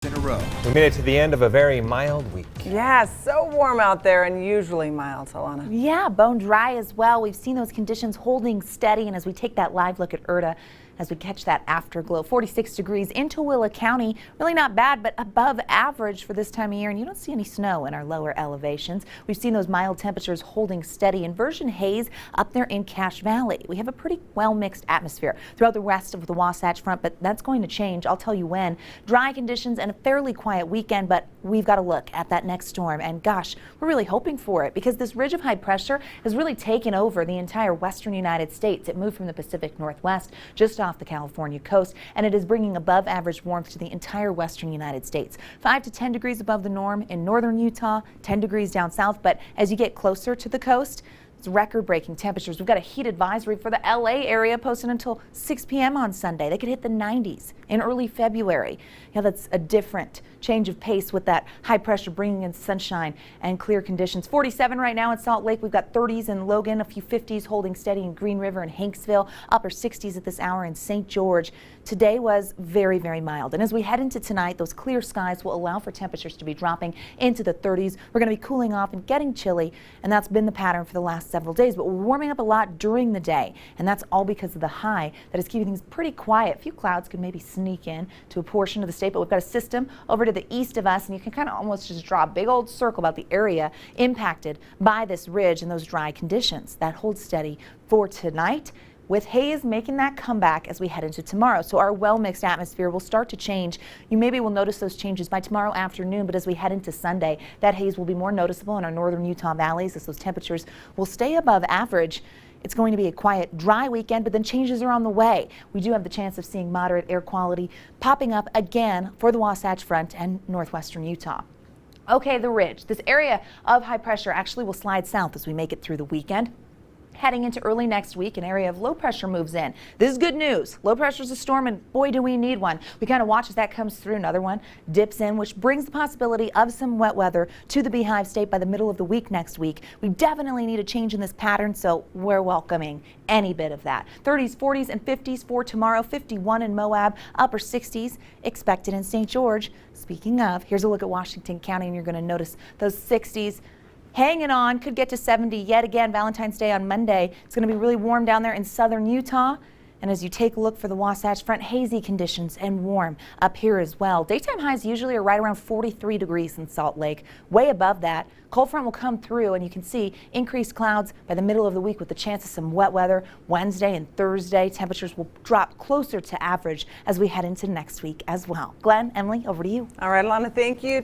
In a row. We made it to the end of a very mild week. Yeah, so warm out there and usually mild, Alana. Yeah, bone dry as well. We've seen those conditions holding steady, and as we take that live look at Erta, as we catch that afterglow, 46 degrees in Tooele County. Really not bad, but above average for this time of year, and you don't see any snow in our lower elevations. We've seen those mild temperatures holding steady. Inversion haze up there in Cache Valley. We have a pretty well mixed atmosphere throughout the rest of the Wasatch Front, but that's going to change. I'll tell you when. Dry conditions and a fairly quiet weekend, but we've got to look at that next storm, and gosh, we're really hoping for it because this ridge of high pressure has really taken over the entire western United States. It moved from the Pacific Northwest just off the California coast, and it is bringing above average warmth to the entire western United States. 5 to 10 degrees above the norm in northern Utah, 10 degrees down south, but as you get closer to the coast, it's record-breaking temperatures. We've got a heat advisory for the LA area posted until 6 p.m. on Sunday. They could hit the 90s in early February. Yeah, that's a different change of pace with that high pressure bringing in sunshine and clear conditions. 47 right now in Salt Lake. We've got 30s in Logan, a few 50s holding steady in Green River and Hanksville, upper 60s at this hour in St. George. Today was very, very mild. And as we head into tonight, those clear skies will allow for temperatures to be dropping into the 30s. We're going to be cooling off and getting chilly, and that's been the pattern for the last several days, but we're warming up a lot during the day, and that's all because of the high that is keeping things pretty quiet. A few clouds could maybe sneak in to a portion of the state, but we've got a system over to the east of us, and you can kind of almost just draw a big old circle about the area impacted by this ridge and those dry conditions. That holds steady for tonight, with haze making that comeback as we head into tomorrow. So our well-mixed atmosphere will start to change. You maybe will notice those changes by tomorrow afternoon, but as we head into Sunday, that haze will be more noticeable in our northern Utah valleys as those temperatures will stay above average. It's going to be a quiet, dry weekend, but then changes are on the way. We do have the chance of seeing moderate air quality popping up again for the Wasatch Front and northwestern Utah. Okay, the ridge. This area of high pressure actually will slide south as we make it through the weekend. Heading into early next week, an area of low pressure moves in. This is good news. Low pressure is a storm, and boy, do we need one. We kind of watch as that comes through. Another one dips in, which brings the possibility of some wet weather to the Beehive State by the middle of the week next week. We definitely need a change in this pattern, so we're welcoming any bit of that. 30s, 40s, and 50s for tomorrow. 51 in Moab, upper 60s expected in St. George. Speaking of, here's a look at Washington County, and you're going to notice those 60s. Hanging on, could get to 70 yet again. Valentine's Day on Monday. It's going to be really warm down there in southern Utah. And as you take a look for the Wasatch Front, hazy conditions and warm up here as well. Daytime highs usually are right around 43 degrees in Salt Lake. Way above that. Cold front will come through, and you can see increased clouds by the middle of the week with the chance of some wet weather. Wednesday and Thursday, temperatures will drop closer to average as we head into next week as well. Glenn, Emily, over to you. All right, Alana, thank you.